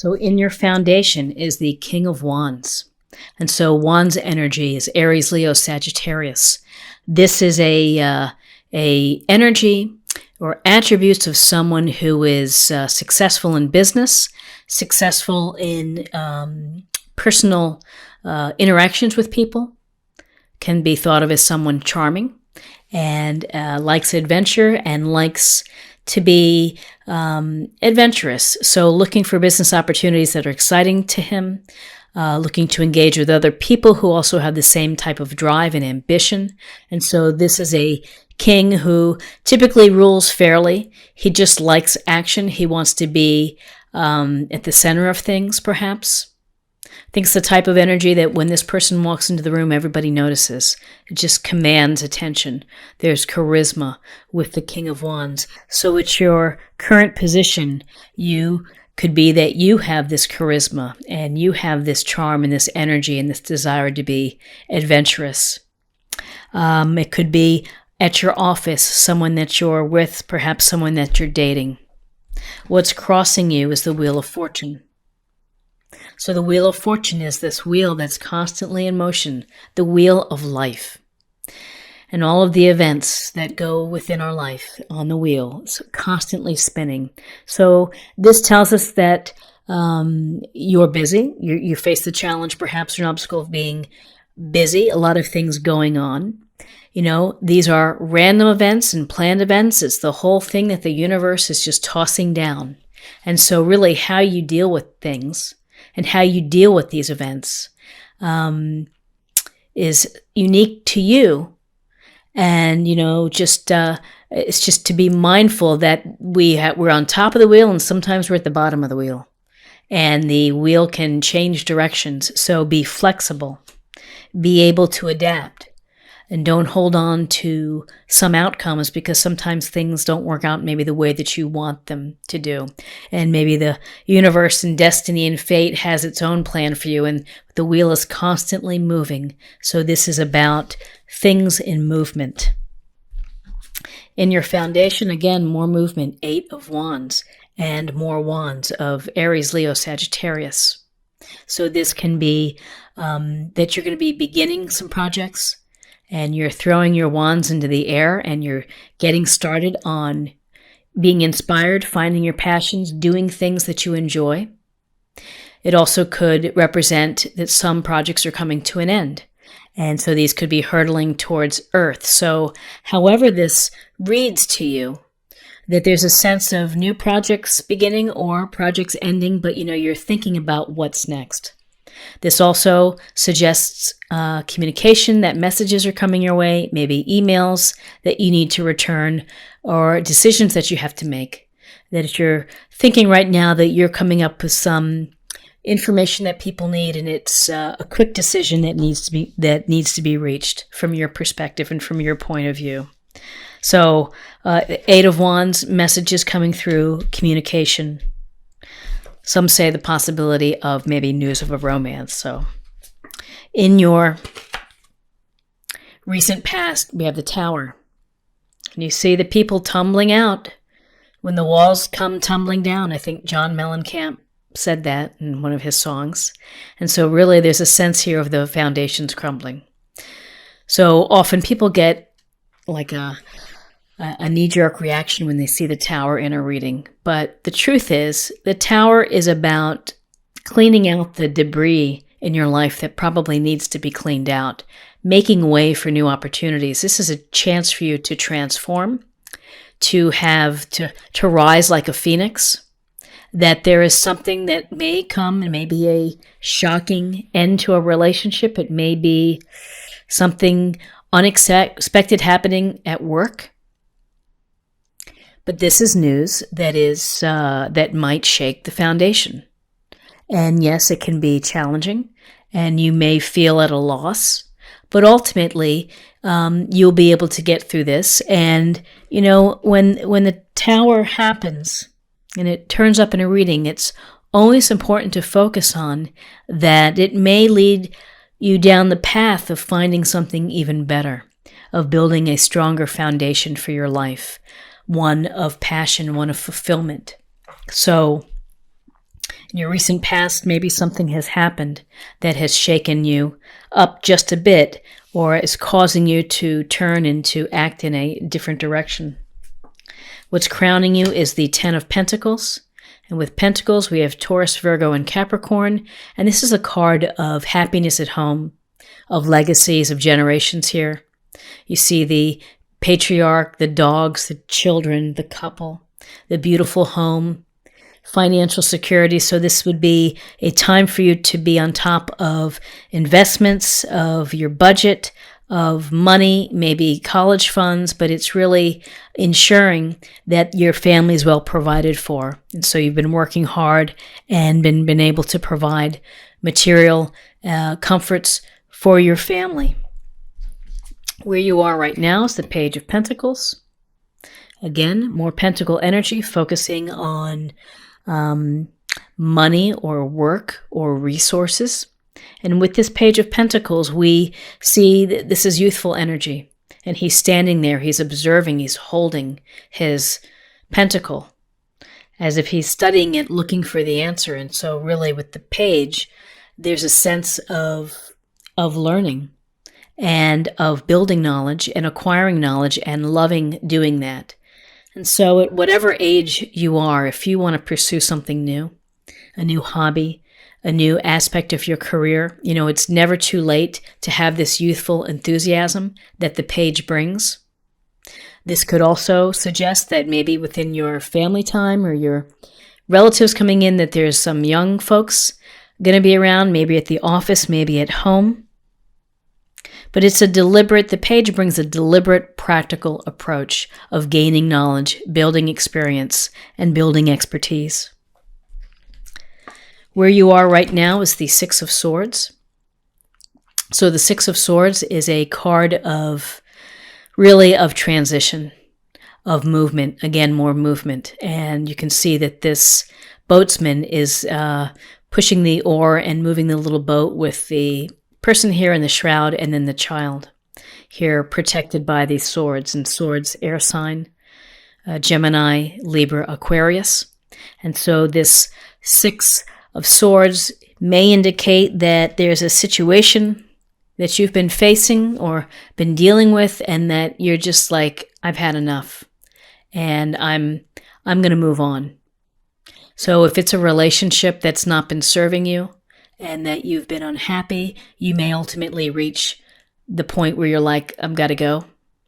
So in your foundation is the King of Wands. And so Wands energy is Aries, Leo, Sagittarius. This is a energy or attributes of someone who is successful in business, successful in personal interactions with people, can be thought of as someone charming, and likes adventure and likes to be adventurous. So looking for business opportunities that are exciting to him, looking to engage with other people who also have the same type of drive and ambition. And so this is a king who typically rules fairly. He just likes action. He wants to be at the center of things, perhaps. I think it's the type of energy that when this person walks into the room, everybody notices. It just commands attention. There's charisma with the King of Wands. So it's your current position. You could be that you have this charisma and you have this charm and this energy and this desire to be adventurous. It could be at your office, someone that you're with, perhaps someone that you're dating. What's crossing you is the Wheel of Fortune. So the Wheel of Fortune is this wheel that's constantly in motion, the wheel of life. And all of the events that go within our life on the wheel, it's constantly spinning. So this tells us that you're busy. You face the challenge, perhaps an obstacle of being busy, a lot of things going on. You know, these are random events and planned events. It's the whole thing that the universe is just tossing down. And so really how you deal with things and how you deal with these events is unique to you. And, you know, it's just to be mindful that we're on top of the wheel and sometimes we're at the bottom of the wheel. And the wheel can change directions. So be flexible. Be able to adapt. And don't hold on to some outcomes because sometimes things don't work out maybe the way that you want them to do. And maybe the universe and destiny and fate has its own plan for you and the wheel is constantly moving. So this is about things in movement. In your foundation, again, more movement, 8 of Wands and more wands of Aries, Leo, Sagittarius. So this can be that you're going to be beginning some projects, and you're throwing your wands into the air and you're getting started on being inspired, finding your passions, doing things that you enjoy. It also could represent that some projects are coming to an end. And so these could be hurtling towards earth. So however this reads to you, that there's a sense of new projects beginning or projects ending, but you know, you're thinking about what's next. This also suggests communication, that messages are coming your way, maybe emails that you need to return or decisions that you have to make. That if you're thinking right now that you're coming up with some information that people need and it's a quick decision that needs to be reached from your perspective and from your point of view. So 8 of Wands, messages coming through, communication. Some say the possibility of maybe news of a romance. So in your recent past, we have the Tower. And you see the people tumbling out when the walls come tumbling down. I think John Mellencamp said that in one of his songs. And so really there's a sense here of the foundations crumbling. So often people get like a knee-jerk reaction when they see the Tower in a reading. But the truth is, the Tower is about cleaning out the debris in your life that probably needs to be cleaned out, making way for new opportunities. This is a chance for you to transform, to rise like a phoenix, that there is something that may come and may be a shocking end to a relationship. It may be something unexpected happening at work. But this is news that might shake the foundation. And yes, it can be challenging, and you may feel at a loss, but ultimately, you'll be able to get through this. And, you know, when the Tower happens and it turns up in a reading, it's always important to focus on that it may lead you down the path of finding something even better, of building a stronger foundation for your life. One of passion, one of fulfillment. So In your recent past, maybe something has happened that has shaken you up just a bit or is causing you to turn and to act in a different direction. What's crowning you is the Ten of Pentacles. And with Pentacles, we have Taurus, Virgo, and Capricorn. And this is a card of happiness at home, of legacies, of generations here. You see the patriarch, the dogs, the children, the couple, the beautiful home, financial security. So this would be a time for you to be on top of investments, of your budget, of money, maybe college funds, but it's really ensuring that your family is well provided for. And so you've been working hard and been able to provide material comforts for your family. Where you are right now is the Page of Pentacles. Again, more pentacle energy, focusing on money or work or resources. And with this Page of Pentacles, we see that this is youthful energy. And he's standing there, he's observing, he's holding his pentacle as if he's studying it, looking for the answer. And so really with the page, there's a sense of learning and of building knowledge and acquiring knowledge and loving doing that. And so at whatever age you are, if you want to pursue something new, a new hobby, a new aspect of your career, it's never too late to have this youthful enthusiasm that the page brings. This could also suggest that maybe within your family time or your relatives coming in, that there's some young folks going to be around, maybe at the office, maybe at home. But the page brings a deliberate, practical approach of gaining knowledge, building experience, and building expertise. Where you are right now is the Six of Swords. So the Six of Swords is a card of transition, of movement, again, more movement. And you can see that this boatsman is pushing the oar and moving the little boat with the person here in the shroud and then the child here protected by these swords. And swords, air sign, Gemini, Libra, Aquarius. And so this Six of Swords may indicate that there's a situation that you've been facing or been dealing with and that you're just like, I've had enough and I'm going to move on. So if it's a relationship that's not been serving you and that you've been unhappy, you may ultimately reach the point where you're like, I've got to go.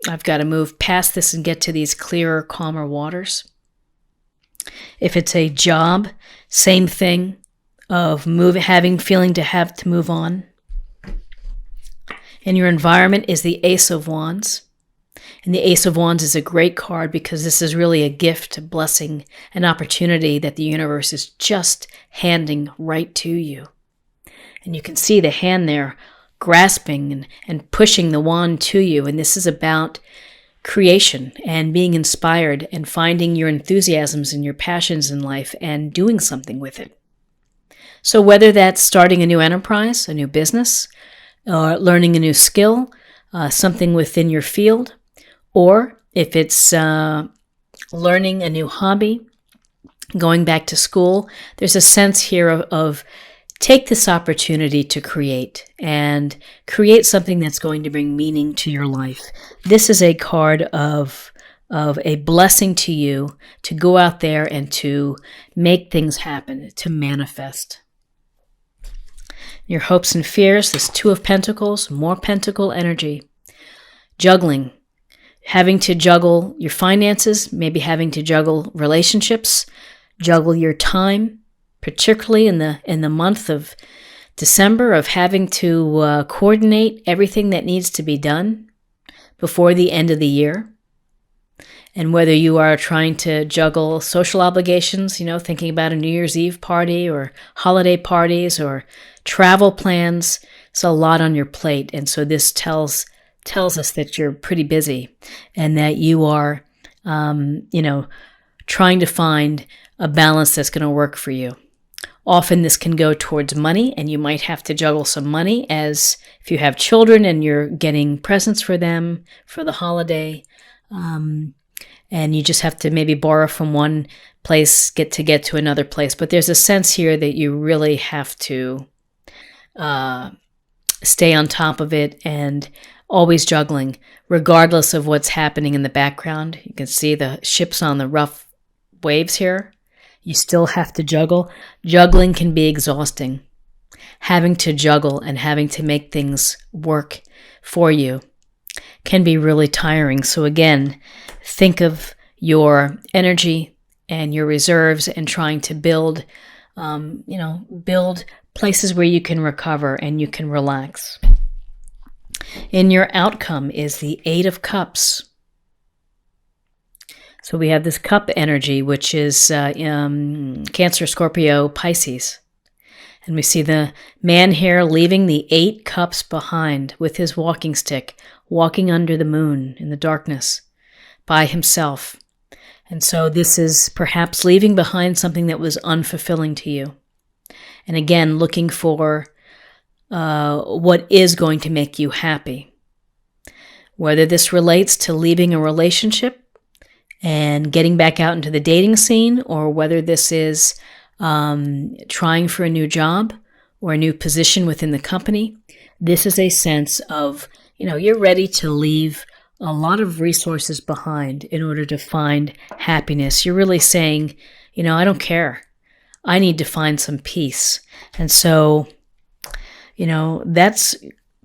I've got to move past this and get to these clearer, calmer waters. If it's a job, same thing of feeling to have to move on. And your environment is the Ace of Wands. And the Ace of Wands is a great card because this is really a gift, a blessing, an opportunity that the universe is just handing right to you. And you can see the hand there grasping and pushing the wand to you. And this is about creation and being inspired and finding your enthusiasms and your passions in life and doing something with it. So whether that's starting a new enterprise, a new business, or learning a new skill, something within your field, or if it's learning a new hobby, going back to school, there's a sense here of take this opportunity to create and create something that's going to bring meaning to your life. This is a card of a blessing to you to go out there and to make things happen, to manifest. Your hopes and fears, this Two of Pentacles, more pentacle energy. Juggling, having to juggle your finances, maybe having to juggle relationships, juggle your time, particularly in the month of December, of having to coordinate everything that needs to be done before the end of the year. And whether you are trying to juggle social obligations, thinking about a New Year's Eve party or holiday parties or travel plans, it's a lot on your plate. And so this tells us that you're pretty busy and that you are, trying to find a balance that's going to work for you. Often this can go towards money, and you might have to juggle some money as if you have children and you're getting presents for them for the holiday. And you just have to maybe borrow from one get to another place. But there's a sense here that you really have to stay on top of it and always juggling, regardless of what's happening in the background. You can see the ships on the rough waves here. You still have to juggle. Juggling can be exhausting. Having to juggle and having to make things work for you can be really tiring. So again, think of your energy and your reserves and trying to build places where you can recover and you can relax. And your outcome is the Eight of Cups. So we have this cup energy, which is Cancer, Scorpio, Pisces. And we see the man here leaving the 8 cups behind with his walking stick, walking under the moon in the darkness by himself. And so this is perhaps leaving behind something that was unfulfilling to you. And again, looking for what is going to make you happy. Whether this relates to leaving a relationship and getting back out into the dating scene, or whether this is trying for a new job or a new position within the company, this is a sense of, you're ready to leave a lot of resources behind in order to find happiness. You're really saying, I don't care. I need to find some peace. And so, that's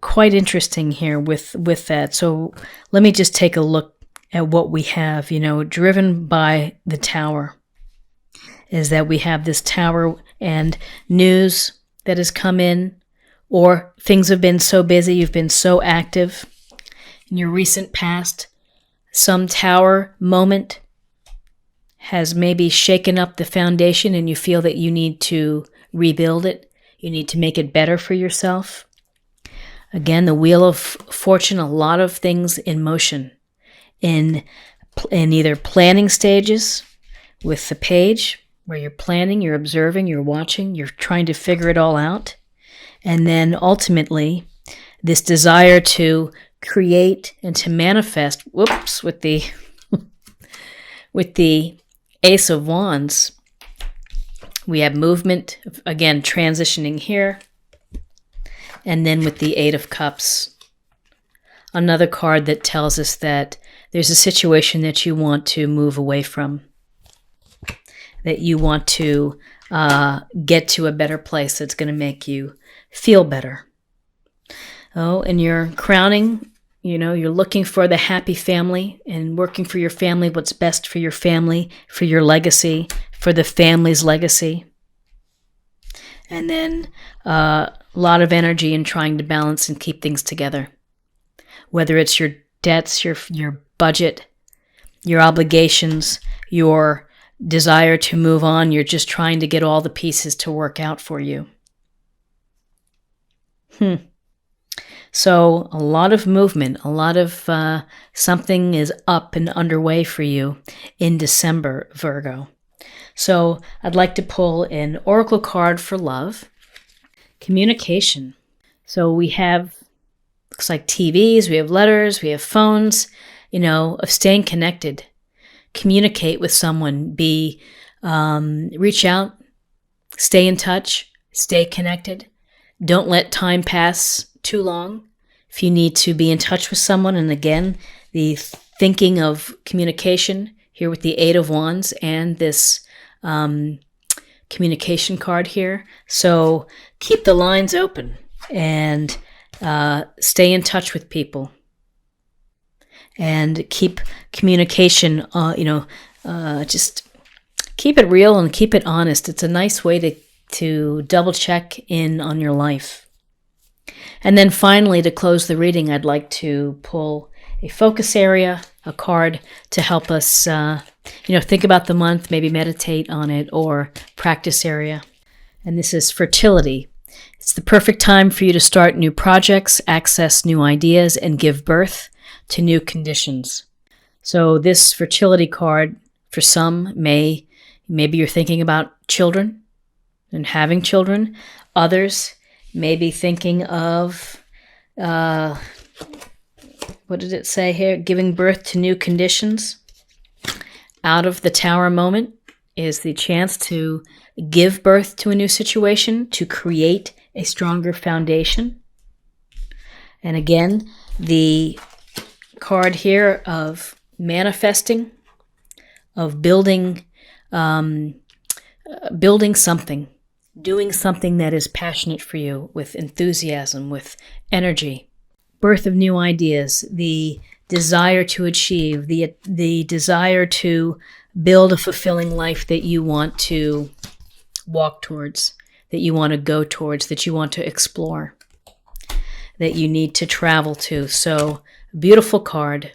quite interesting here with that. So let me just take a look at what we have, driven by the Tower. Is that we have this Tower and news that has come in, or things have been so busy, you've been so active in your recent past. Some Tower moment has maybe shaken up the foundation and you feel that you need to rebuild it. You need to make it better for yourself. Again, the Wheel of Fortune, a lot of things in motion in either planning stages with the Page, where you're planning, you're observing, you're watching, you're trying to figure it all out. And then ultimately, this desire to create and to manifest, with the with the Ace of Wands, we have movement, again, transitioning here. And then with the Eight of Cups, another card that tells us that there's a situation that you want to move away from, that you want to get to a better place that's going to make you feel better. Oh, and you're crowning, you're looking for the happy family and working for your family, what's best for your family, for your legacy, for the family's legacy. And then a lot of energy in trying to balance and keep things together. Whether it's your debts, your budget, your obligations, your desire to move on, you're just trying to get all the pieces to work out for you. So a lot of movement, a lot of something is up and underway for you in December, Virgo. So I'd like to pull an oracle card for love. Communication. So we have, looks like TVs, we have letters, we have phones, of staying connected. Communicate with someone, reach out, stay in touch, stay connected. Don't let time pass too long. If you need to be in touch with someone, and again, the thinking of communication here with the Eight of Wands and this communication card here. So keep the lines open and stay in touch with people. And keep communication, just keep it real and keep it honest. It's a nice way to double check in on your life. And then finally, to close the reading, I'd like to pull a focus area, a card to help us, think about the month, maybe meditate on it, or practice area. And this is fertility. It's the perfect time for you to start new projects, access new ideas, and give birth to new conditions. So this fertility card, for some, maybe you're thinking about children and having children. Others may be thinking of, what did it say here? Giving birth to new conditions. Out of the Tower moment is the chance to give birth to a new situation, to create a stronger foundation. And again, the card here of manifesting, of building something, doing something that is passionate for you, with enthusiasm, with energy. Birth of new ideas, the desire to achieve, the desire to build a fulfilling life that you want to walk towards, that you want to go towards, that you want to explore, that you need to travel to. So, beautiful card.